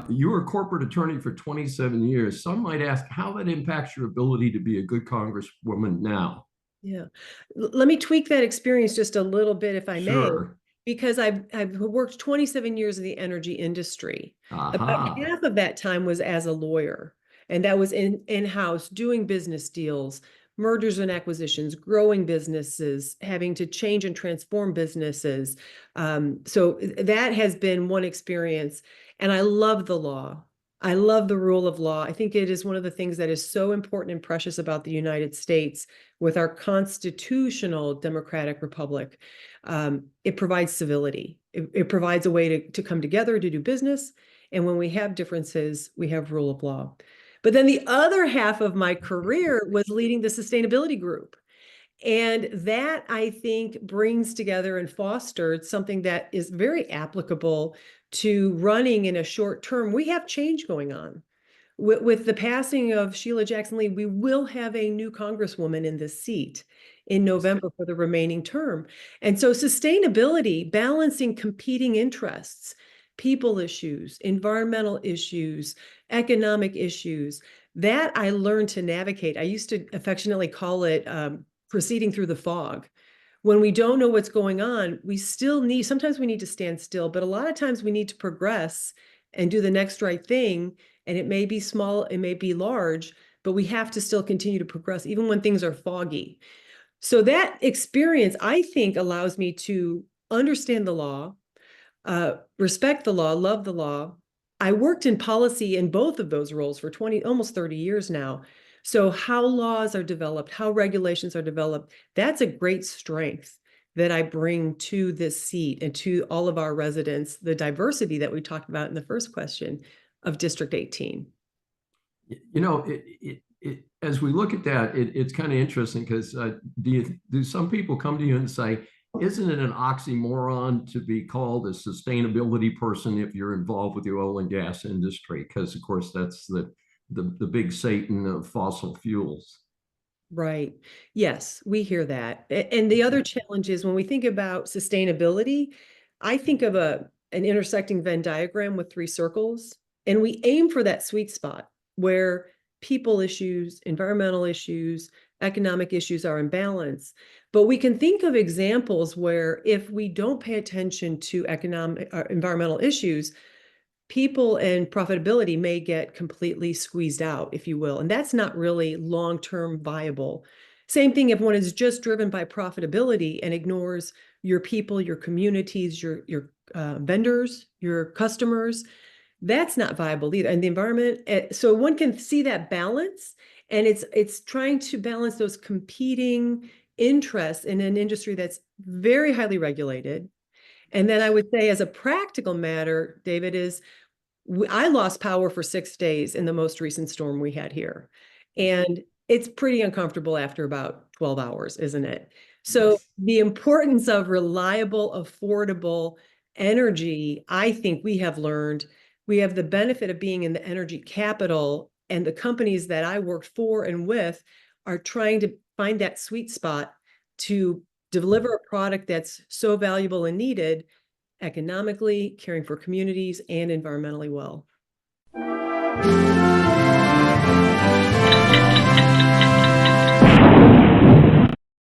You were a corporate attorney for 27 years. Some might ask how that impacts your ability to be a good congresswoman now. Yeah. Let me tweak that experience just a little bit, if I may, Sure. because I've worked 27 years in the energy industry. About Aha. half of that time was as a lawyer, and that was in-house doing business deals, mergers and acquisitions, growing businesses, having to change and transform businesses. So that has been one experience, and I love the law. I love the rule of law. I think it is one of the things that is so important and precious about the United States with our constitutional democratic republic. It provides civility. It provides a way to come together to do business. And when we have differences, we have rule of law. But then the other half of my career was leading the sustainability group. And that, I think, brings together and fostered something that is very applicable to running in a short term. We have change going on. With the passing of Sheila Jackson Lee, we will have a new Congresswoman in this seat in November for the remaining term. And so sustainability, balancing competing interests, people issues, environmental issues, economic issues, that I learned to navigate. I used to affectionately call it proceeding through the fog. When we don't know what's going on, we still need, sometimes we need to stand still, but a lot of times we need to progress and do the next right thing. And it may be small, it may be large, but we have to still continue to progress even when things are foggy. So that experience, I think, allows me to understand the law, respect the law, love the law. I worked in policy in both of those roles for 20, almost 30 years now. So how laws are developed, how regulations are developed, that's a great strength that I bring to this seat and to all of our residents, the diversity that we talked about in the first question of District 18. You know, as we look at that, it's kind of interesting because do some people come to you and say, isn't it an oxymoron to be called a sustainability person if you're involved with the oil and gas industry? Because of course that's the big Satan of fossil fuels. Right. Yes, we hear that. And the other challenge is when we think about sustainability, I think of an intersecting Venn diagram with three circles, and we aim for that sweet spot where people issues, environmental issues, economic issues are in balance. But we can think of examples where if we don't pay attention to economic or environmental issues, people and profitability may get completely squeezed out, if you will. And that's not really long-term viable. Same thing if one is just driven by profitability and ignores your people, your communities, your vendors, your customers, that's not viable either. And the environment, so one can see that balance, and it's trying to balance those competing interests in an industry that's very highly regulated. And then I would say, as a practical matter, David, is I lost power for 6 days in the most recent storm we had here. And it's pretty uncomfortable after about 12 hours, isn't it? So Yes. the importance of reliable, affordable energy, I think we have learned. We have the benefit of being in the energy capital, and the companies that I worked for and with are trying to find that sweet spot to deliver a product that's so valuable and needed economically, caring for communities, and environmentally well.